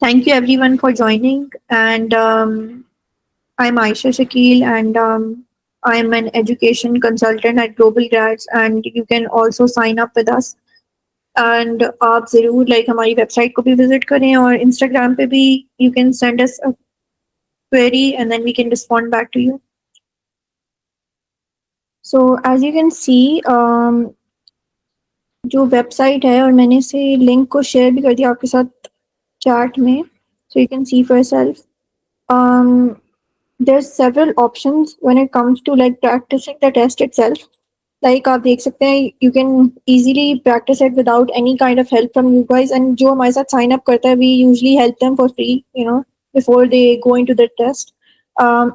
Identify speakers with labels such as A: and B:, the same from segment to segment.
A: Thank you everyone for joining. And I'm Aisha Shakil, and I'm an education consultant at Global Grads. And you can also sign up with us. And आप ज़रूर हमारी website को भी visit करें और Instagram पे भी you can send us a query and then we can respond back to you. So as you can see, जो वेबसाइट है और मैंने इसे लिंक को शेयर भी कर दिया आपके साथ चैट में, so you can see for yourself. There's several options when it comes to practicing the test itself. आप देख सकते हैं, you can easily practice it without any kind of help from you guys. And जो हमारे साथ sign up करता है, we usually help them for free, before they go into the test.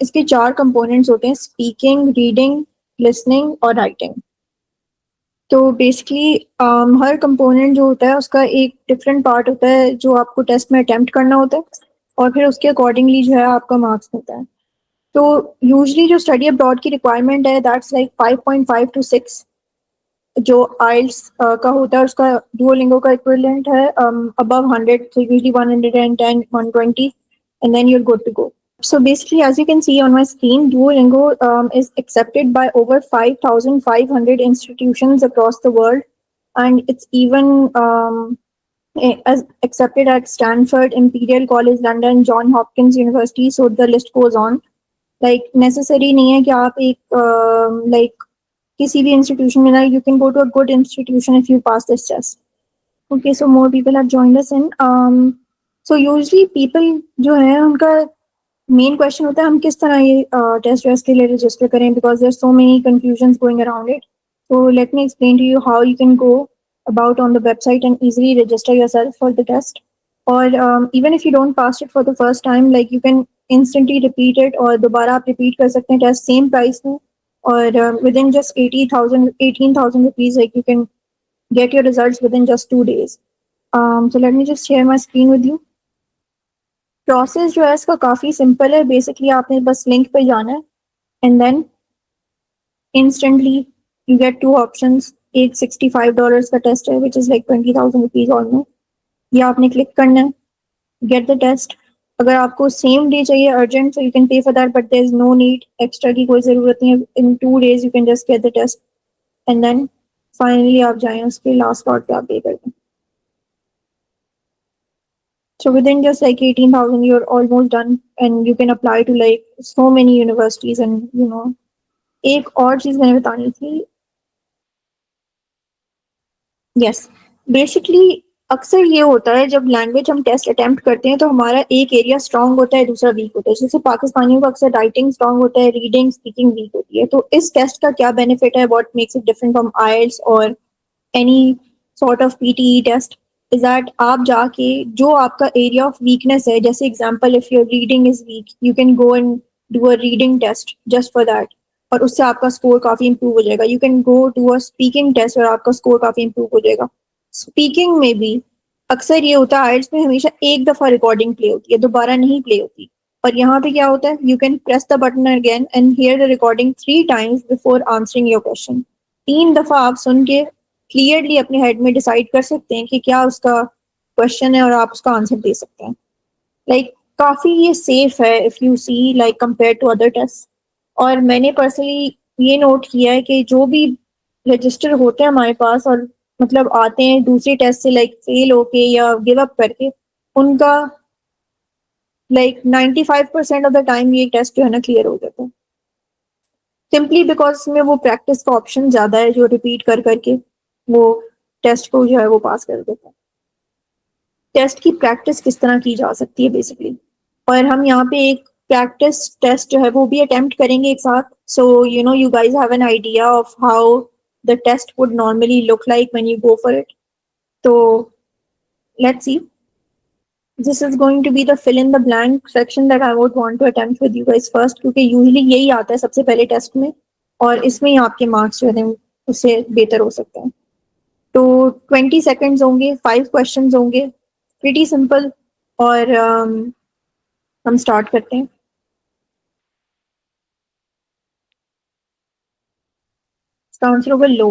A: इसके 4 components होते हैं: speaking, reading, listening और writing. तो बेसिकली हर कंपोनेंट जो होता है उसका एक डिफरेंट पार्ट होता है जो आपको टेस्ट में अटेम्प्ट करना होता है, और फिर उसके अकॉर्डिंगली जो है आपका मार्क्स मिलता है. तो यूजली जो स्टडी अब्रॉड की रिक्वायरमेंट है, दैट्स 5.5 to 6 जो आइल्स का होता है, उसका डुओलिंगो का इक्विवेलेंट है above 100, so usually 110, 120, and then you're good to go. So basically, as you can see on my screen, Duolingo is accepted by over 5,500 institutions across the world, and it's even as accepted at Stanford, Imperial College London, John Hopkins University, so the list goes on. Necessary नहीं है कि आप एक किसी भी institution में ना, you can go to a good institution if you pass this test. Okay, so more people have joined us in. So usually people जो है उनका मेन क्वेश्चन होता है हम किस तरह ये टेस्ट के लिए रजिस्टर करें, because there so many confusions going around it. So let me explain to you how you can go about on the website and easily register yourself for the test. Or even if you don't pass it for the first time, you can instantly repeat it, और दोबारा आप repeat कर सकते हैं test same price में, और within just 18,000 rupees, you can get your results within just 2 days. So let me just share my screen with you. Process जो है इसका काफ़ी सिंपल है. बेसिकली आपने बस लिंक पे जाना है and then instantly you get 2 options. एक $65 का टेस्ट है विच इज़ 20,000 रुपीज़ ऑलमोस्ट. ये आपने क्लिक करना है, गेट द टेस्ट. अगर आपको सेम डे चाहिए urgent, so you can pay for that, but there is no need, extra की कोई ज़रूरत नहीं है. In 2 days you can just get the test and then finally आप जाएँ उसके लास्ट स्लॉट पे आप पे कर दें. So within just 18,000, you're almost done, and you can apply to so many universities. And एक और चीज मैंने बतानी थी. Yes, basically अक्सर ये होता है जब लैंग्वेज हम टेस्ट अटेम्प्ट करते हैं तो हमारा एक एरिया स्ट्रांग होता है, दूसरा वीक होता है. जैसे पाकिस्तानियों का अक्सर राइटिंग स्ट्रांग होता है, रीडिंग स्पीकिंग वीक होती है. तो इस टेस्ट का क्या बेनिफिट है, what makes it different from IELTS और any sort of PTE test, is that आप जाके जो आपका एरिया ऑफ वीकनेस है, जैसे example if your reading is weak, you can go and do a reading test just for that, और उससे आपका स्कोर काफी इंप्रूव हो जाएगा. You can go to a speaking test और आपका स्कोर काफी इंप्रूव हो जाएगा. स्पीकिंग में भी अक्सर ये होता है, आइल्स में हमेशा एक दफा रिकॉर्डिंग प्ले होती है, दोबारा नहीं प्ले होती. और यहाँ पे क्या होता है, you can press the button again and here the recording 3 times before answering your question. 3 दफा आप सुन के क्लियरली अपने हेड में डिसाइड कर सकते हैं कि क्या उसका क्वेश्चन है और आप उसका आंसर दे सकते हैं. काफी ये सेफ है if you see compare to other test. और मैंने पर्सनली ये नोट किया है कि जो भी रजिस्टर होते हैं हमारे पास और मतलब आते हैं दूसरे टेस्ट से फेल होके या गिव अप करके, उनका 95% ऑफ द टाइम ये टेस्ट जो है ना क्लियर हो जाता है, सिंपली बिकॉज इसमें वो प्रैक्टिस का ऑप्शन ज्यादा है जो रिपीट कर करके वो टेस्ट को जो है वो पास कर देता है. टेस्ट की प्रैक्टिस किस तरह की जा सकती है बेसिकली, और हम यहाँ पे एक प्रैक्टिस टेस्ट जो है वो भी अटेम्प्ट करेंगे एक साथ. So you guys have an idea of how the test would normally look like when you go for it. तो let's see. This is going to be the fill in the blank section that I would want to attempt with you guys first, क्योंकि usually यही आता है सबसे पहले test में, और इसमें ही आपके मार्क्स जो है उससे बेहतर हो सकते हैं. तो 20 seconds होंगे, 5 questions होंगे, प्रीटी सिंपल. और हम स्टार्ट करते हैं. इसका आंसर होगा लो.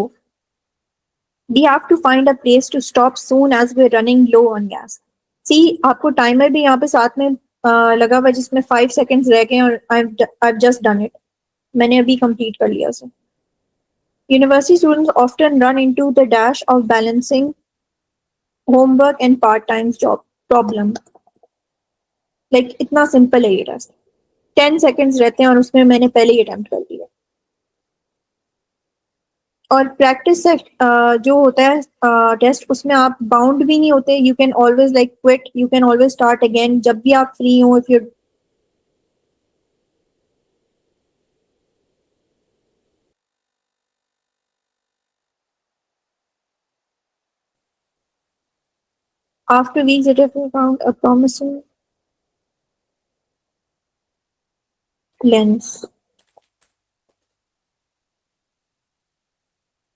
A: We have to find a place to stop soon as we're running low on gas. सी आपको टाइमर भी यहाँ पे साथ में लगा हुआ है जिसमें 5 सेकेंड्स रह गए और आई जस्ट डन इट, मैंने अभी कंप्लीट कर लिया उसे। University students often run into the dash of balancing homework and part time job problem. Like इतना सिंपल है ये टेस्ट, 10 सेकेंड्स रहते हैं और उसमें मैंने पहले ही अटेम्प्ट कर दिया। और प्रैक्टिस से जो होता है टेस्ट, उसमें आप बाउंड भी नहीं होते, you can always like quit, you can always start again जब भी आप फ्री हो। If you after weeks it if you found a promising lens.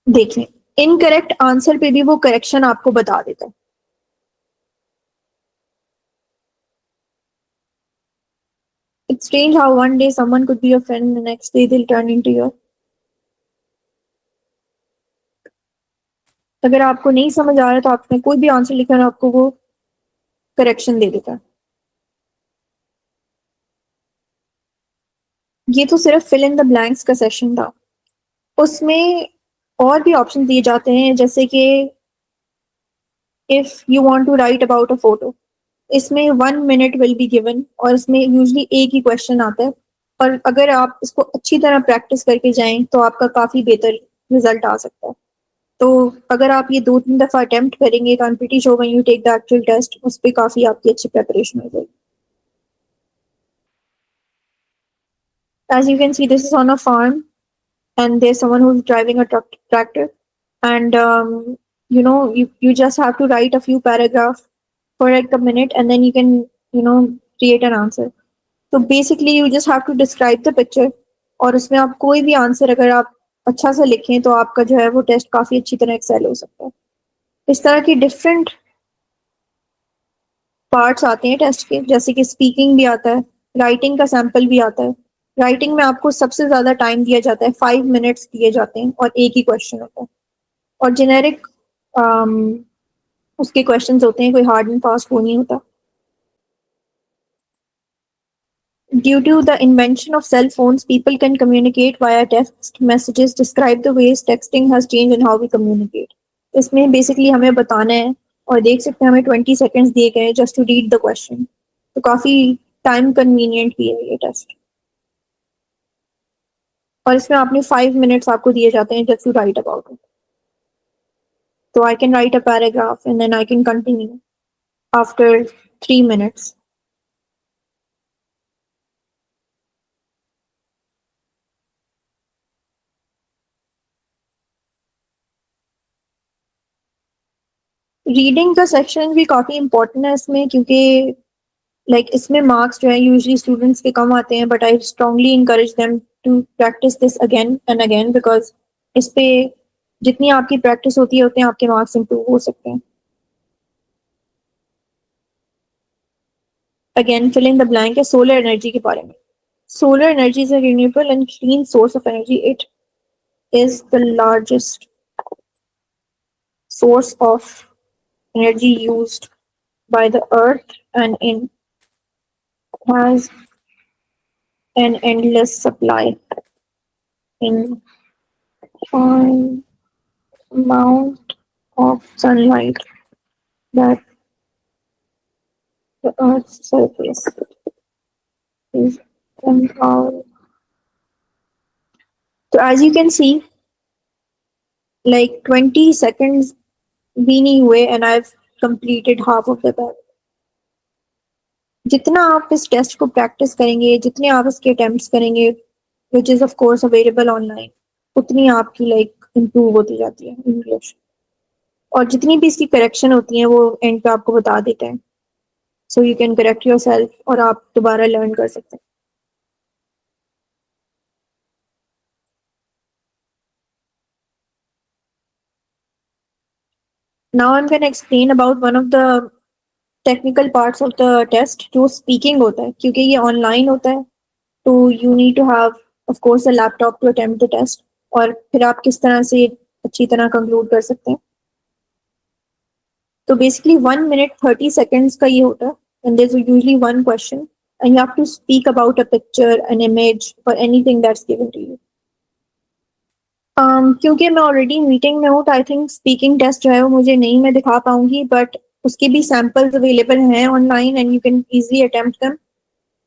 A: देखिए, इनकरेक्ट आंसर पे भी वो करेक्शन आपको बता देता है। It's strange how one day someone could be your friend, the next day they'll turn into your। अगर आपको नहीं समझ आ रहा है तो आपने कोई भी आंसर लिखा है, आपको वो करेक्शन दे देता है। ये तो सिर्फ फिल इन द ब्लैंक्स का सेशन था। उसमें और भी ऑप्शन दिए जाते हैं, जैसे कि if you want to write about a photo, इसमें 1 मिनट विल बी गिवन और इसमें यूजली एक ही क्वेश्चन आता है। और अगर आप इसको अच्छी तरह प्रैक्टिस करके जाएं तो आपका काफी बेहतर रिजल्ट आ सकता है। तो अगर आप ये 2-3 दफा अटेम्प्ट करेंगे, I am pretty sure when you take the actual test, उस पर काफी आपकी अच्छी प्रेपरेशन हो जाएगी। As you can see, this is on a farm, and there's someone who's driving a tractor. And you just have to write a few paragraphs for like a minute, and then you can create an answer. तो basically you just have to describe the picture, और उसमें आप कोई भी answer अगर आप अच्छा से लिखें तो आपका जो है वो टेस्ट काफी अच्छी तरह एक्सेल हो सकता है। इस तरह की डिफरेंट पार्ट्स आते हैं टेस्ट के, जैसे कि स्पीकिंग भी आता है, राइटिंग का सैंपल भी आता है। राइटिंग में आपको सबसे ज्यादा टाइम दिया जाता है, 5 मिनट्स दिए जाते हैं और एक ही क्वेश्चन होता है। और जेनेरिक उसके क्वेश्चंस होते हैं, कोई हार्ड एंड फास्ट वो नहीं होता। Due to the invention of cell phones, people can communicate via text messages. Describe the ways texting has changed and how we communicate. इसमें बेसिकली हमें बताना है, और देख सकते हैं हमें 20 सेकेंड्स दिए गए just to read the question. तो काफी टाइम कन्वीनियंट भी है ये टेस्ट। और इसमें आपने 5 मिनट्स आपको दिए जाते हैं just to write about it. तो I can write a paragraph and then I can continue after 3 minutes. Reading का सेक्शन भी काफी इंपॉर्टेंट है इसमें, क्योंकि इसमें मार्क्स जो है यूजली स्टूडेंट्स के कम आते हैं, but I strongly encourage them to practise this again and again, because इस पे जितनी आपकी प्रैक्टिस होती है उतने आपके मार्क्स इंप्रूव हो सकते हैं। अगेन फिलिंग द ब्लैंक है सोलर एनर्जी के बारे में। Solar energy is a renewable and clean source of energy. It is the largest source of energy used by the earth, and it has an endless supply in fine amount of sunlight that the earth's surface is empowered. So as you can see, like 20 seconds भी नहीं हुए and I've completed half of the batch. जितना आप इस test को practice करेंगे, जितने आप इसके अटेम्प्ट्स करेंगे, which is of course available online, उतनी आपकी इम्प्रूव होती जाती है इंग्लिश। और जितनी भी इसकी करेक्शन होती है वो एंड पे आपको बता देते हैं, सो यू कैन करेक्ट योर सेल्फ और आप दोबारा लर्न कर सकते हैं। Now I am gonna explain about one of the technical parts of the test, जो स्पीकिंग होता है, क्योंकि ये ऑनलाइन होता है तो you need to have of course a laptop to attempt the test, और फिर आप किस तरह से अच्छी तरह कंक्लूड कर सकते हैं। तो बेसिकली 1 minute 30 seconds का ये होता है and there's usually one question and you have to speak about a picture, an image or anything that's given to you. क्योंकि मैं ऑलरेडी मीटिंग में हूँ तो आई थिंक स्पीकिंग टेस्ट जो है वो मुझे नहीं मैं दिखा पाऊंगी बट उसके भी सैम्पल्स अवेलेबल हैं online and you can easily attempt them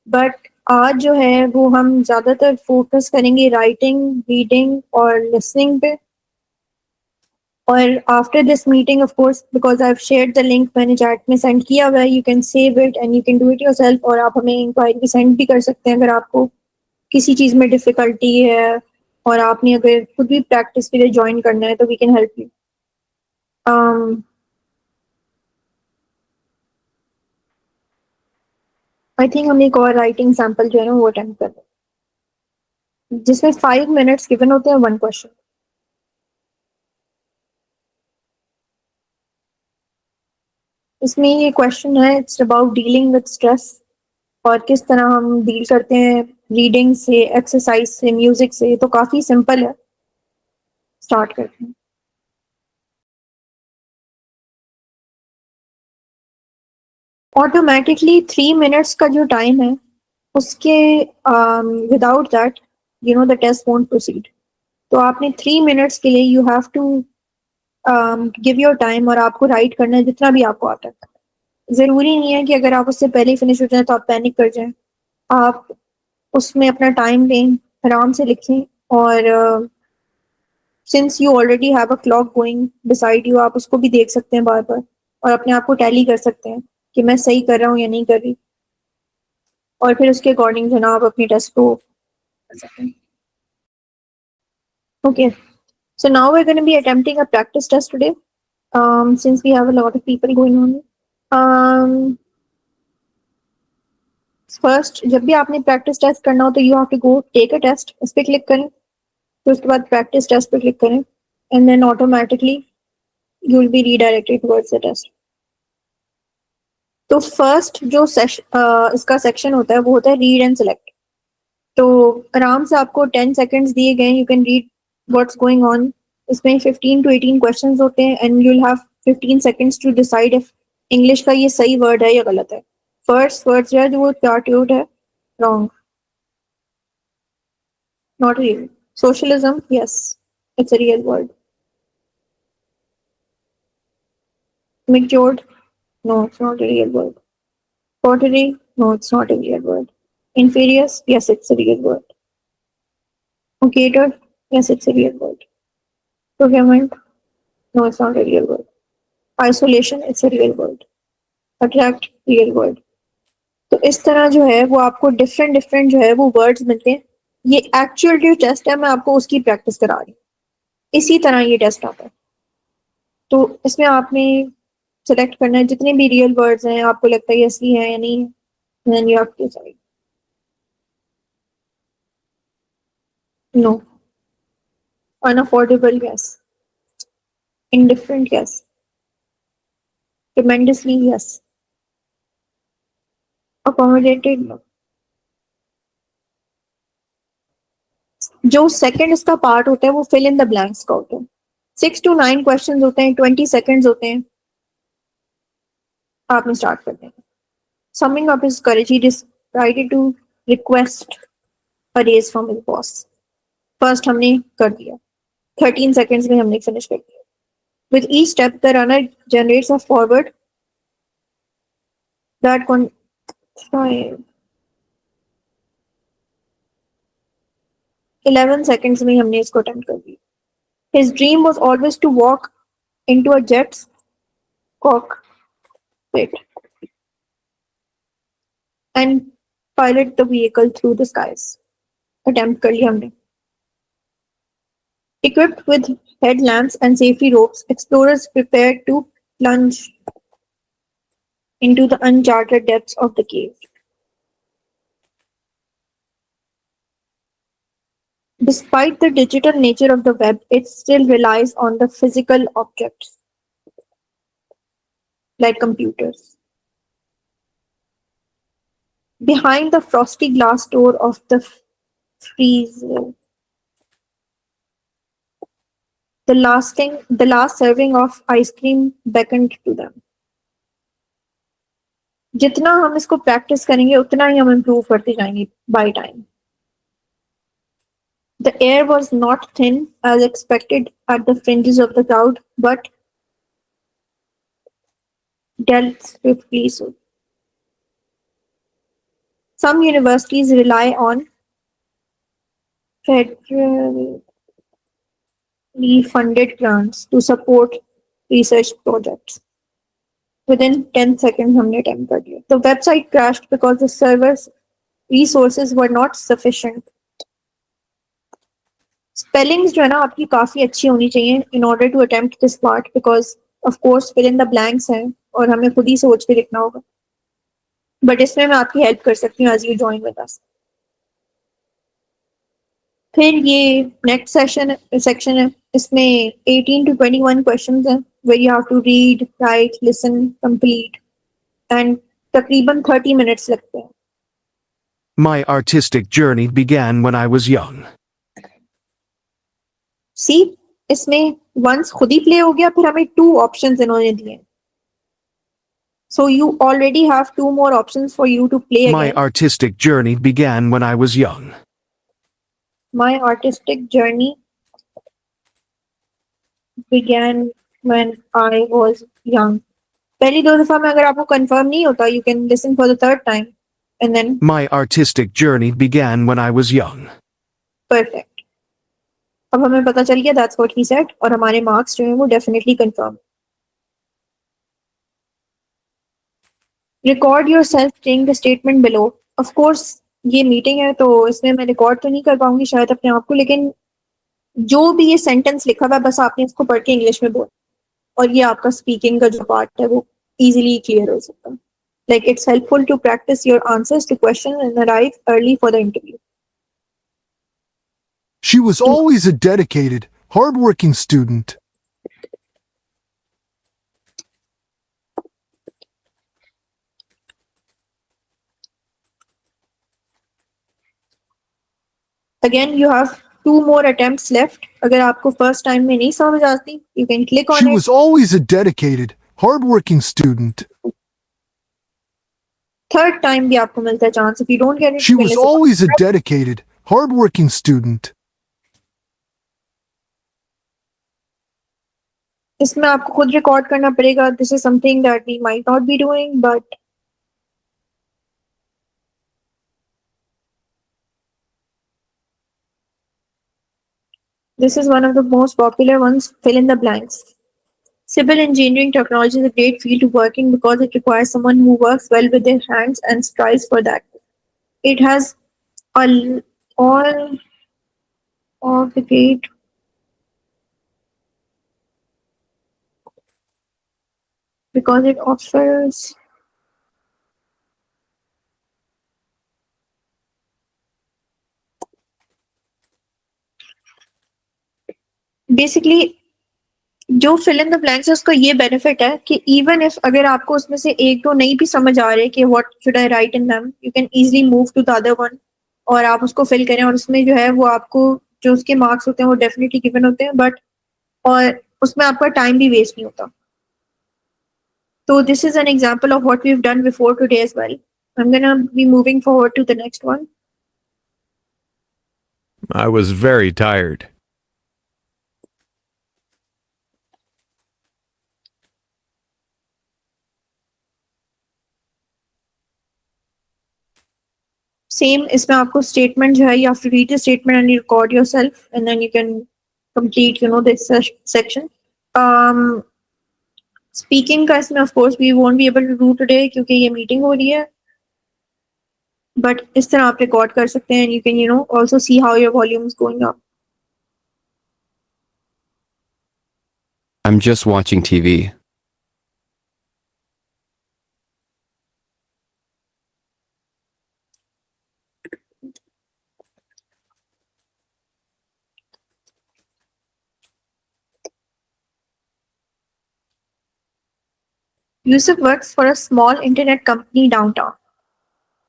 A: but आज जो है वो हम ज़्यादातर फोकस करेंगे राइटिंग रीडिंग और लिसनिंग पे और after this meeting of course because I have shared the link मैंने चैट में सेंड किया हुआ है you can save it and you can do it yourself और आप हमें इंक्वायरी सेंड भी कर सकते हैं अगर आपको किसी चीज़ में डिफिकल्टी है और आपने अगर खुद भी प्रैक्टिस के लिए ज्वाइन करना है तो we can help you I think हम एक और राइटिंग सैम्पल जो है ना वो अटेम्प्ट कर रहे हैं जिसमें 5 minutes गिवन होते हैं 1 question. इसमें ये क्वेश्चन है it's about dealing with stress और किस तरह हम डील करते हैं रीडिंग से एक्सरसाइज से म्यूजिक से तो काफ़ी सिंपल है स्टार्ट करते हैं ऑटोमेटिकली 3 minutes का जो टाइम है उसके without that you know the test won't proceed तो आपने 3 minutes के लिए you have to give your time और आपको राइट करना है जितना भी आपको आता है ज़रूरी नहीं है कि अगर आप उससे पहले ही फिनिश हो जाए तो आप पैनिक कर जाएं आप उसमें अपना टाइम लें आराम से लिखें और since you already have a clock going beside you आप उसको भी देख सकते हैं बार बार और अपने आप को टैली कर सकते हैं कि मैं सही कर रहा हूँ या नहीं कर रही और फिर उसके अकॉर्डिंग जो ना आप अपनी टेस्ट को कर सकते हैं okay so now we're going to be attempting a practice test today since we have a lot of people going on first जब भी आपने प्रैक्टिस टेस्ट करना हो तो you have to go take a test इस पर click करें फिर उसके बाद प्रैक्टिस टेस्ट पे क्लिक करें and then automatically you will be redirected towards the test तो फर्स्ट जो इसका सेक्शन होता है वो होता है रीड एंड सेलेक्ट तो आराम से आपको 10 seconds दिए गए you can read what's going on इसमें 15 to 18 क्वेश्चंस होते हैं and you will have 15 seconds to decide if English का ये सही वर्ड है या गलत है फर्स्ट वर्ड जो है जो वो चार्ट्यूड है wrong not real socialism yes it's a real word matured no it's not a real word pottery no it's not a real word inferious yes it's a real word catered yes it's a real word procurement no it's not a real word isolation it's a real word attract real word तो इस तरह जो है वो आपको different different जो है वो वर्ड्स मिलते हैं ये एक्चुअल जो टेस्ट है मैं आपको उसकी प्रैक्टिस करा रही हूँ इसी तरह ये टेस्ट आता है तो इसमें आपने सेलेक्ट करना है जितने भी रियल वर्ड्स हैं आपको लगता है ये असली है या नहीं then you have to decide no unaffordable yes indifferent yes tremendously yes accommodated no जो सेकंड इसका पार्ट होता है वो फिल इन द ब्लैंक्स का होता है 6 to 9 क्वेश्चंस होते हैं 20 seconds होते हैं आपने स्टार्ट कर देना summing up his courage he decided to request a raise from his boss first हमने कर दिया 13 seconds में हमने फिनिश कर दिया with each step the runner generates a forward that con 11 seconds में हमने इसको अटेम्प्ट कर दिया his dream was always to walk into a jet's cockpit and pilot the vehicle through the skies attempt कर लिया हमने equipped with headlamps and safety ropes explorers prepared to plunge into the uncharted depths of the cave. Despite the digital nature of the web, it still relies on the physical objects like computers. Behind the frosty glass door of the freezer, the last serving of ice cream beckoned to them. जितना हम इसको practice करेंगे उतना ही हम improve करते जाएंगे by time. The air was not thin as expected at the fringes of the crowd, but dealt swiftly so. Some universities rely on federally funded grants to support research projects. Within 10 seconds हमने attempt कर दिया. The website crashed because the server's resources were not sufficient. Spellings जो है ना आपकी काफी अच्छी होनी चाहिए in order to attempt this part because of course fill in the blanks हैं और हमें खुद ही सोच के लिखना होगा. But इसमें मैं आपकी हेल्प कर सकती हूँ as you join with us. फिर ये नेक्स्ट सेक्शन है. इसमें 18 to 21 क्वेश्चंस हैं where you have to read, write, listen, complete and तकरीबन 30 minutes लगते हैं.
B: My artistic journey began when I was young.
A: See, इसमें once खुद ही play हो गया फिर हमें 2 options इन्होंने दिए. So you already have 2 more options for you to play
B: My
A: again.
B: artistic journey began when I was young.
A: My artistic journey began when I was young. पहली 2 दफा में अगर आपको confirm नहीं होता, you can listen for the third time and then
B: My artistic journey began when I was young.
A: perfect. अब हमें पता चल गया that's what he said और हमारे marks जो हैं वो definitely confirm. Record yourself saying the statement below. Of course ये मीटिंग है तो इसमें मैं रिकॉर्ड तो नहीं कर पाऊंगी शायद अपने आप को, लेकिन जो भी ये सेंटेंस लिखा हुआ है बस आपने इसको पढ़ के इंग्लिश में बोल और ये आपका स्पीकिंग का जो पार्ट है वो इजीली क्लियर हो सकता है. Like it's helpful to practice your answers to questions and arrive early for the interview.
C: She was always a dedicated, hardworking student.
A: Again, you have 2 more attempts left. अगर आपको first time में नहीं समझ आती, you can click on
C: She
A: it.
C: was always a dedicated, hardworking student.
A: Third time भी आपको मिलता है chance. If you don't get it,
C: She
A: you can
C: was
A: listen.
C: always a dedicated, hardworking student.
A: इसमें आपको खुद रिकॉर्ड करना पड़ेगा. This is something that we might not be doing, but this is one of the most popular ones. Fill in the blanks. Civil engineering technology is a great field to work in because it requires someone who works well with their hands and strives for that. It has all of the great because it offers basically जो fill in the blanks है उसका ये benefit है कि even if अगर आपको उसमें से एक दो नहीं भी समझ आ रहे कि what should I write in them, you can easily move to the other one और आप उसको फिल करें और उसमें जो है वो आपको जो उसके मार्क्स होते हैं वो डेफिनेटली गिवन होते हैं, बट और उसमें आपका टाइम भी वेस्ट नहीं होता. So this is an example of what we've done before today as well. I'm gonna be moving forward to the next one.
D: I was very tired.
A: Same, इसमें आपको statement जो है you have to read the statement and you record yourself and then you can complete this section. Speaking का इसमें of course we won't be able to do today क्योंकि ये meeting हो रही है, but इस तरह आप record कर सकते हैं and you can also see how your volume is going up.
E: I'm just watching TV.
A: Yusuf works for a small internet company downtown.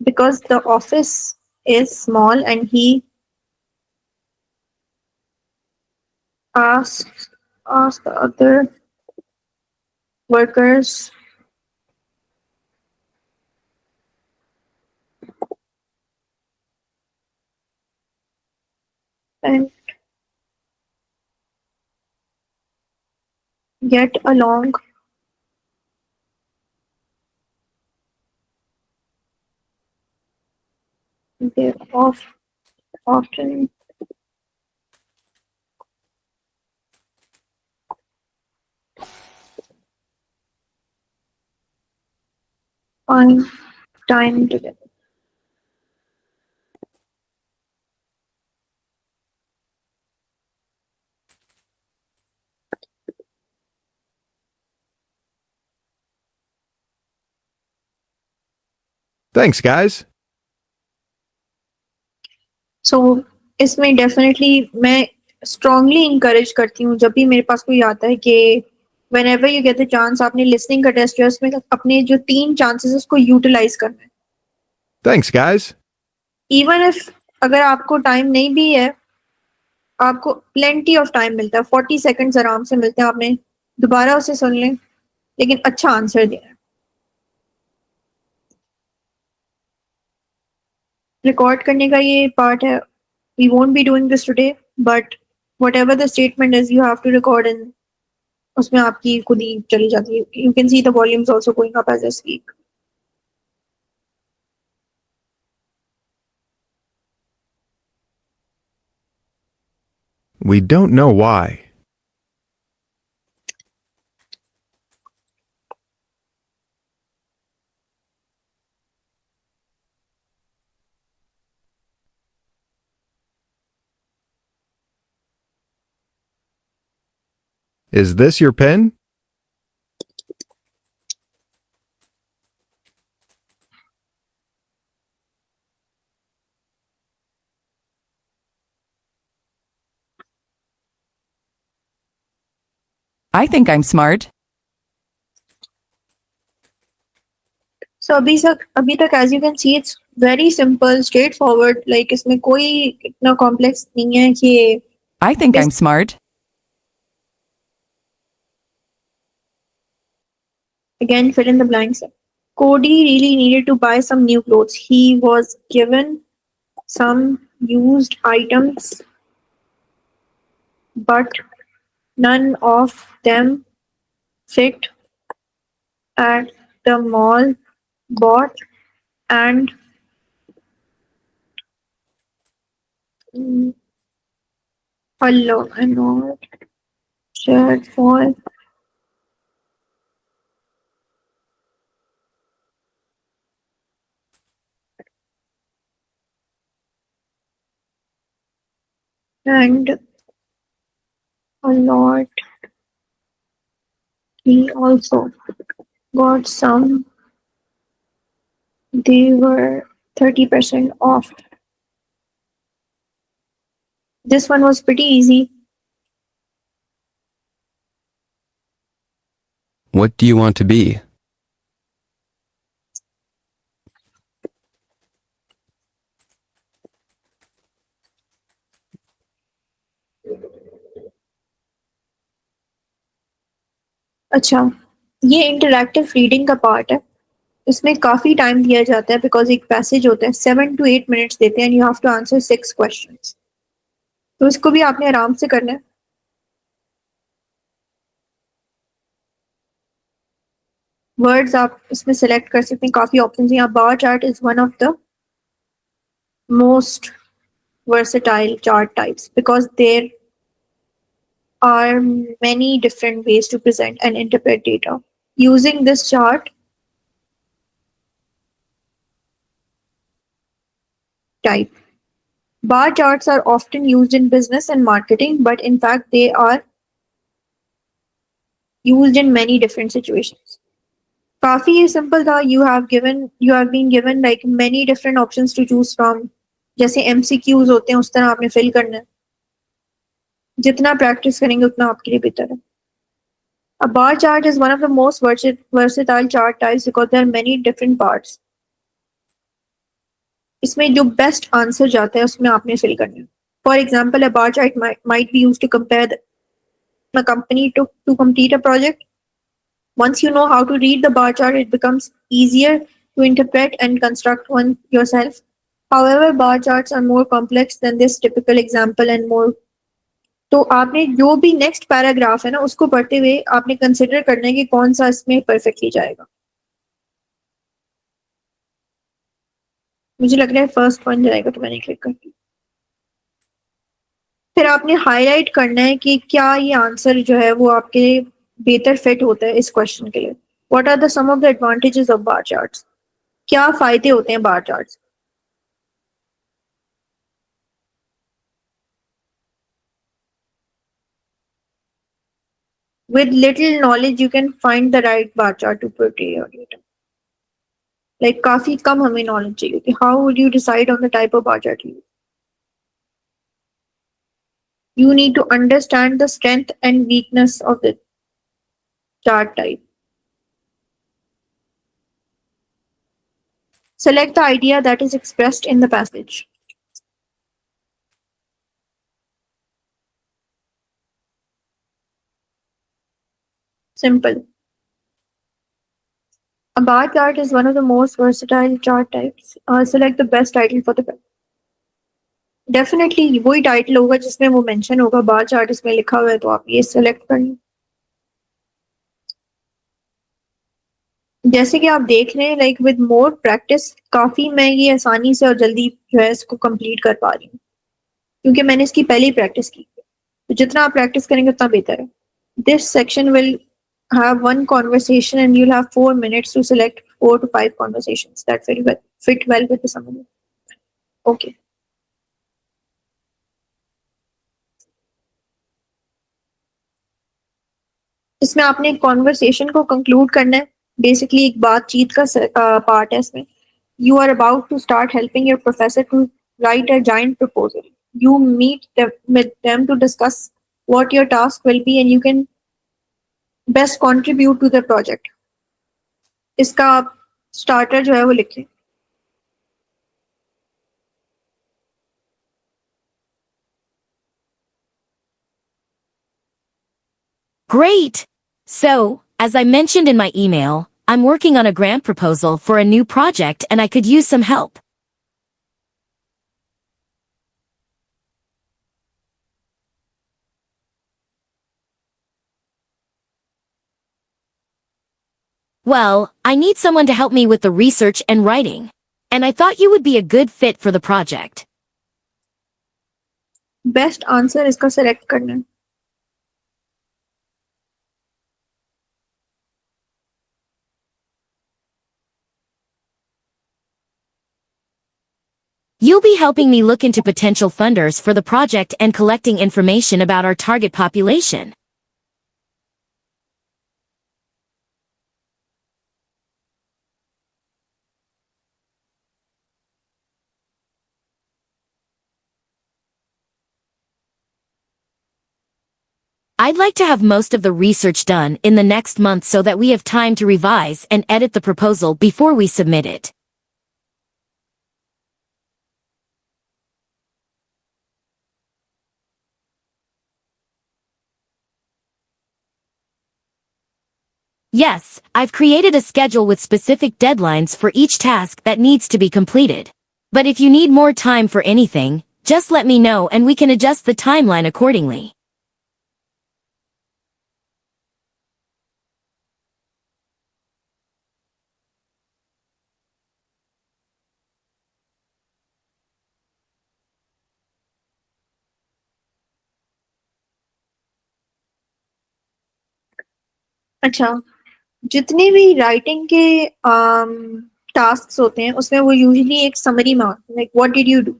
A: Because the office is small and he asks the other workers and get along. They often find time together.
D: Thanks, guys.
A: So इसमें definitely मैं strongly encourage करती हूँ जब भी मेरे पास कोई आता है कि whenever you get the chance आपने लिसनिंग का टेस्ट है उसमें अपने जो 3 चांसेस उसको यूटिलाइज करना है.
D: Thanks, guys.
A: इवन इफ अगर आपको टाइम नहीं भी है आपको प्लेंटी ऑफ टाइम मिलता है 40 सेकंड्स आराम से मिलते हैं आपने दोबारा उसे सुन लें लेकिन अच्छा आंसर देना है. रिकॉर्ड करने का ये पार्ट है. We won't be doing this today but whatever the statement is you have to record in उसमें आपकी खुद ही चली जाती है. You can see the volumes also going up as I speak.
D: We don't know why. Is this your pen?
F: I think I'm smart.
A: So अभी तक as you can see it's very simple straightforward. Like इसमें कोई इतना complex नहीं है कि
F: I think I'm smart.
A: again fill in the blanks. Cody really needed to buy some new clothes. He was given some used items, but none of them fit at the mall. Bought and a lot shirt for and a lot. He also got some. They were 30% off. This one was pretty easy.
E: What do you want to be?
A: अच्छा ये interactive reading का part है. इसमें काफी time दिया जाता है because एक पैसेज होता है 7 to 8 minutes देते हैं and you have to answer 6 questions. तो इसको भी आपने आराम से करना है. वर्ड्स आप इसमें सिलेक्ट कर सकते हैं. काफी ऑप्शंस हैं. Bar chart is one of the most versatile chart types because there are many different ways to present and interpret data. Using this chart type, bar charts are often used in business and marketing, but in fact they are used in many different situations. काफी simple था. You have been given like many different options to choose from. जैसे MCQs होते हैं उस तरह आपने fill करना है. जितना practice करेंगे उतना आपके लिए बेहतर है. A bar chart is one of the most versatile chart types because there are many different parts. इसमें जो best answer जाता है उसमें आपने fill करना है. For example, a bar chart might be used to compare a company to complete a project. Once you know how to read the bar chart, it becomes easier to interpret and construct one yourself. However, bar charts are more complex than this typical example and more. तो आपने जो भी next paragraph है ना उसको पढ़ते हुए आपने कंसिडर करना है कि कौन सा इसमें परफेक्टली जाएगा. मुझे लग रहा है फर्स्ट वन जाएगा तो मैंने क्लिक कर दिया. फिर आपने हाईलाइट करना है कि क्या ये आंसर जो है वो आपके बेहतर फिट होता है इस क्वेश्चन के लिए. What are the some of the advantages of bar charts. क्या फायदे होते हैं bar charts. With little knowledge, you can find the right bar chart to portray your data. Like काफी कम हमें knowledge चाहिए कि how would you decide on the type of bar chart you use? You need to understand the strength and weakness of the chart type. Select the idea that is expressed in the passage. Simple. A bar chart is one of the most versatile chart types. Select the best title for the page. Definitely वही title होगा जिसमें वो mention होगा bar chart इसमें लिखा हुआ है तो आप ये select करें. जैसे कि आप देख रहे हैं लाइक विद मोर प्रैक्टिस काफी मैं ये आसानी से और जल्दी जो है इसको कंप्लीट कर पा रही हूँ क्योंकि मैंने इसकी पहले ही प्रैक्टिस की. तो जितना आप प्रैक्टिस करेंगे उतना बेहतर है. This section will have one conversation and you'll have 4 minutes to select 4 to 5 conversations that fit well with the summary. Okay. इसमें आपने कॉन्वर्सेशन को कंक्लूड करना है. बेसिकली एक बातचीत का पार्ट है इसमें. You are about to start helping your professor to write a giant proposal. You meet with them to discuss what your task will be and you can best contribute to the project. इसका आप starter जो है वो लिखें.
G: Great! So, as I mentioned in my email, I'm working on a grant proposal for a new project and I could use some help. Well, I need someone to help me with the research and writing. And I thought you would be a good fit for the project.
A: Best answer इसका select करना है.
G: You'll be helping me look into potential funders for the project and collecting information about our target population. I'd like to have most of the research done in the next month so that we have time to revise and edit the proposal before we submit it. Yes, I've created a schedule with specific deadlines for each task that needs to be completed. But if you need more time for anything, just let me know and we can adjust the timeline accordingly.
A: अच्छा, जितने भी writing के task होते हैं उसमें वो usually एक summary में होता है like what did you do.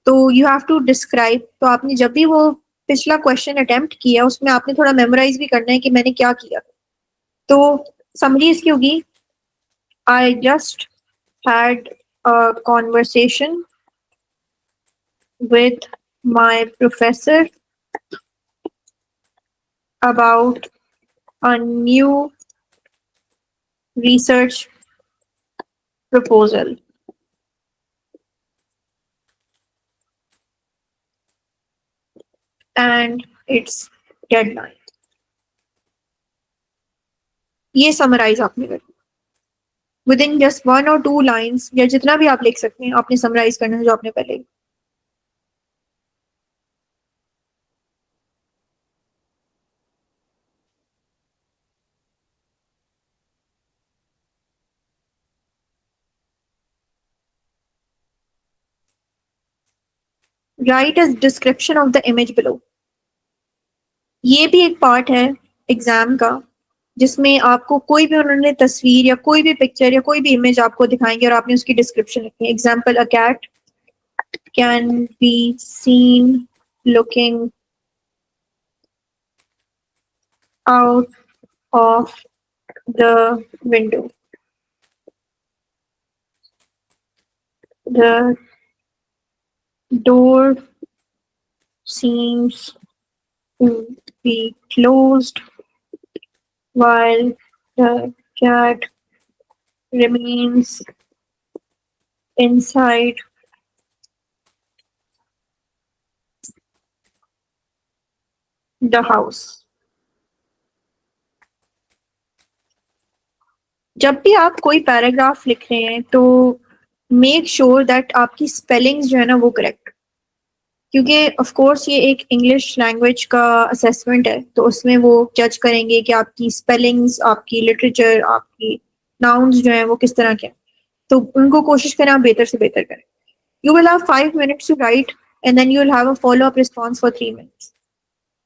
A: तो यू हैव टू डिस्क्राइब. तो आपने जब भी वो पिछला क्वेश्चन अटेम्प्ट किया उसमें आपने थोड़ा मेमोराइज भी करना है कि मैंने क्या किया. तो समरी इसकी होगी I just had a conversation with my professor about a new research proposal. And its deadline. ये समराइज आपने कर. within just 1 or 2 lines या जितना भी आप लिख सकते हैं आपने समराइज करना है जो आपने पहले write a description of the image below. ये भी एक पार्ट है एग्जाम का जिसमें आपको कोई भी उन्होंने तस्वीर या कोई भी पिक्चर या कोई भी इमेज आपको दिखाएंगे और आपने उसकी डिस्क्रिप्शन लिखनी है example a cat can be seen looking out of the window the door seems to be closed while the cat remains inside the house. जब भी आप कोई पैराग्राफ लिख रहे हैं तो मेक श्योर दैट आपकी स्पेलिंग्स जो है ना वो करेक्ट क्योंकि ऑफ कोर्स ये एक इंग्लिश लैंग्वेज का असेसमेंट है तो उसमें वो जज करेंगे कि आपकी स्पेलिंग्स आपकी लिटरेचर आपकी नाउन्स जो है वो किस तरह के हैं तो उनको कोशिश करें आप बेहतर से बेहतर करें you will have 5 minutes to write and then you will have a follow up response for 3 minutes.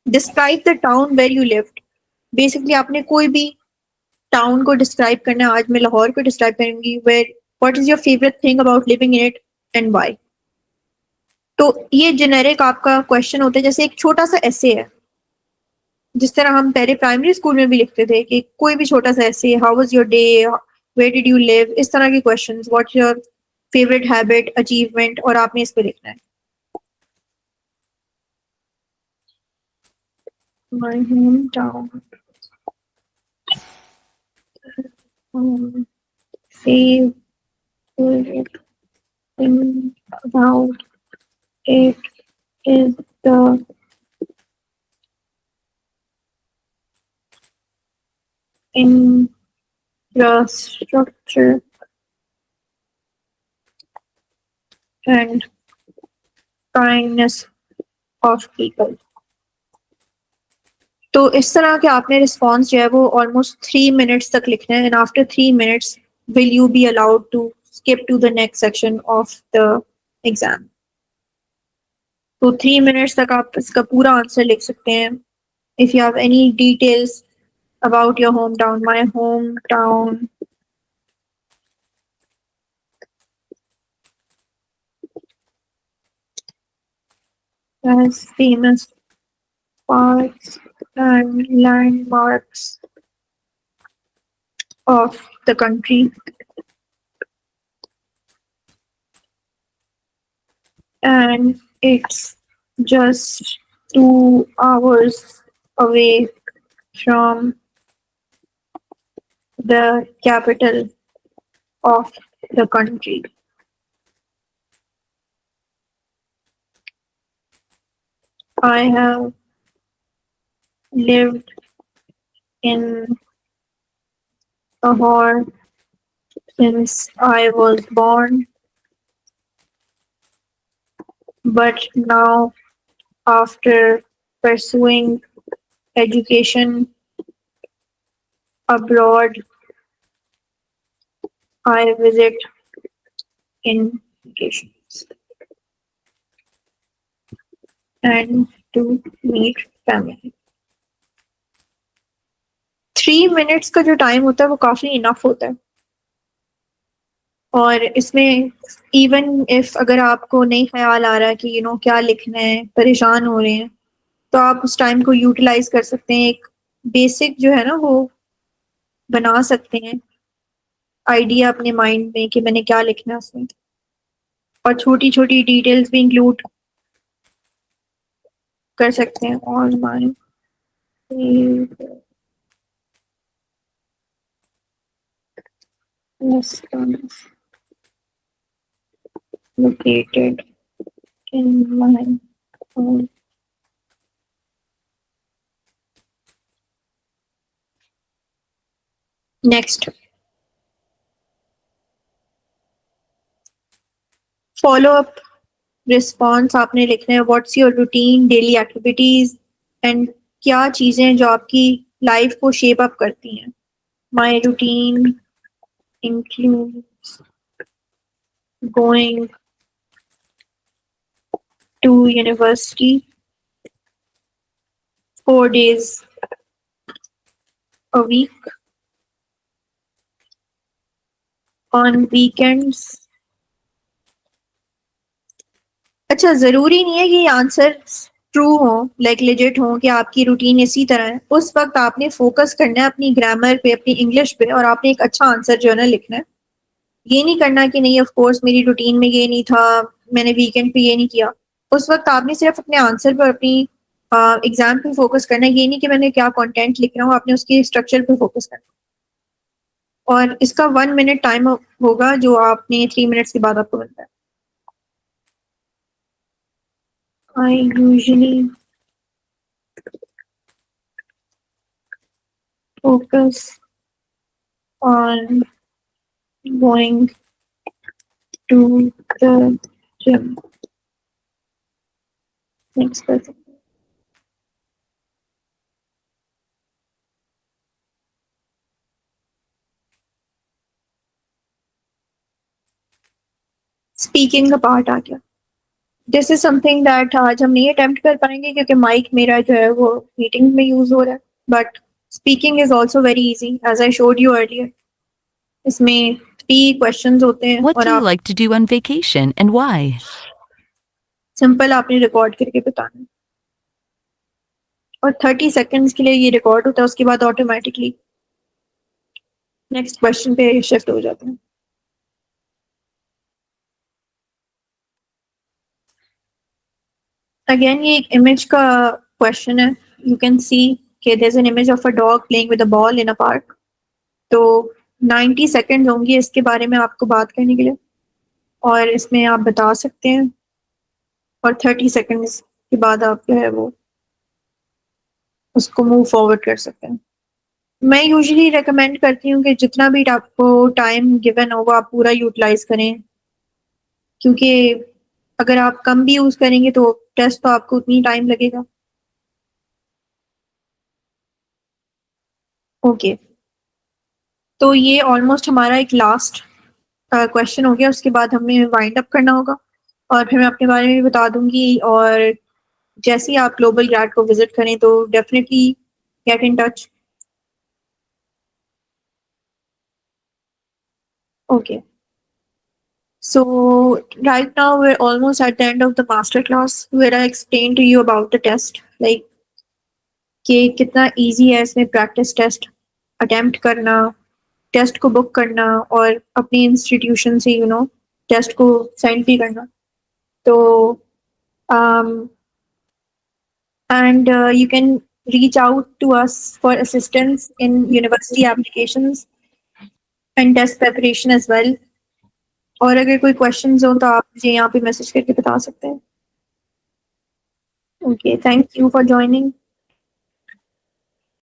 A: Describe the town where you lived. Basically आपने कोई भी टाउन को डिस्क्राइब करना है आज मैं लाहौर को डिस्क्राइब करूंगी where what is your favourite thing about living in it and why तो ये जेनेरिक आपका क्वेश्चन होता है जैसे एक छोटा सा ऐसे है जिस तरह हम पहले प्राइमरी स्कूल में भी लिखते थे कि कोई भी छोटा सा ऐसे how was your day where did you live इस तरह के questions what's your favourite habit achievement और आपने इस पे लिखना है my hometown favorite thing about it is the infrastructure and kindness of people. तो इस तरह के आपने रिस्पॉन्स जो है वो ऑलमोस्ट 3 minutes तक लिखना है and after 3 minutes will you be allowed to skip to the next section of the exam. तो 3 minutes तक आप इसका पूरा आंसर लिख सकते हैं. If you have any details about your hometown, my hometown has famous parks and landmarks of the country. And it's just 2 hours away from the capital of the country. I have lived in Lahore since I was born, but now after pursuing education abroad, I visit in vacations and to meet family. 3 minutes का जो time होता है वो काफी enough होता है और इसमें इवन इफ अगर आपको नहीं ख्याल आ रहा कि क्या लिखना है परेशान हो रहे हैं तो आप उस टाइम को यूटिलाइज कर सकते हैं एक बेसिक जो है ना वो बना सकते हैं आइडिया अपने माइंड में कि मैंने क्या लिखना है उसमें और छोटी छोटी डिटेल्स भी इंक्लूड कर सकते हैं on my restaurants located in my home. Next, follow up response आपने लिखना है, what's your routine, daily activities and क्या चीज़ें जो आपकी लाइफ को शेप अप करती हैं. My routine includes going to university 4 days a week. On weekends. अच्छा, जरूरी नहीं है कि आंसर ट्रू हो, लाइक लेजिट हो कि आपकी रूटीन इसी तरह है. उस वक्त आपने फोकस करना है अपनी ग्रामर पे, अपनी इंग्लिश पे, और आपने एक अच्छा आंसर जो है ना लिखना है. ये नहीं करना कि नहीं ऑफ कोर्स मेरी रूटीन में ये नहीं था, मैंने वीकेंड पे ये नहीं किया. उस वक्त आपने सिर्फ अपने आंसर पर, अपनी एग्जाम पे फोकस करना है. ये नहीं कि मैंने क्या कंटेंट लिख रहा हूँ, आपने उसके स्ट्रक्चर पे फोकस करना है. और इसका 1 minute टाइम होगा जो आपने 3 minutes के बाद आपको मिलता है. I usually focus on going to the gym. Next person. Speaking का पार्ट आ गया. दिस इज समथिंग दैट आज हम नहीं अटेम्प्ट कर पाएंगे क्योंकि माइक मेरा जो है वो मीटिंग में यूज हो रहा है. But speaking is also very easy, as I showed you earlier. इसमें 3 क्वेश्चंस होते हैं
F: What
A: और
F: do you
A: आप
F: like to do on vacation and why?
A: Simple आपने रिकॉर्ड करके बताना है. और 30 सेकेंड्स के लिए ये रिकॉर्ड होता है, उसके बाद ऑटोमेटिकली नेक्स्ट क्वेश्चन पे शिफ्ट हो जाते हैं. अगेन ये एक इमेज का क्वेश्चन है. यू कैन सी कि there is an image of a dog playing with a ball in a park. तो 90 सेकेंड्स होंगे इसके बारे में आपको बात करने के लिए, और इसमें आप बता सकते हैं, और 30 सेकेंड्स के बाद आप जो है वो उसको मूव फॉरवर्ड कर सकते हैं. मैं यूजुअली रेकमेंड करती हूँ कि जितना भी आपको टाइम गिवन हो वो आप पूरा यूटिलाइज करें, क्योंकि अगर आप कम भी यूज करेंगे तो टेस्ट तो आपको उतनी टाइम लगेगा. ओके, तो ये ऑलमोस्ट हमारा एक लास्ट क्वेश्चन हो गया. उसके बाद हमें वाइंड अप करना होगा, और फिर मैं अपने बारे में भी बता दूंगी. और जैसे ही आप ग्लोबल ग्रैड को विजिट करें तो definitely get in touch. Okay. So right now we're almost at the end of the masterclass where I explained to you about the test, like कि कितना easy है इसमें practice test attempt करना, test को book करना, और अपनी institution से टेस्ट को सेंड भी करना. तो and you can reach out to us for assistance in university applications and test preparation as well. और अगर कोई क्वेश्चंस हो तो आप मुझे यहाँ पे मैसेज करके बता सकते हैं. Okay, thank you for joining.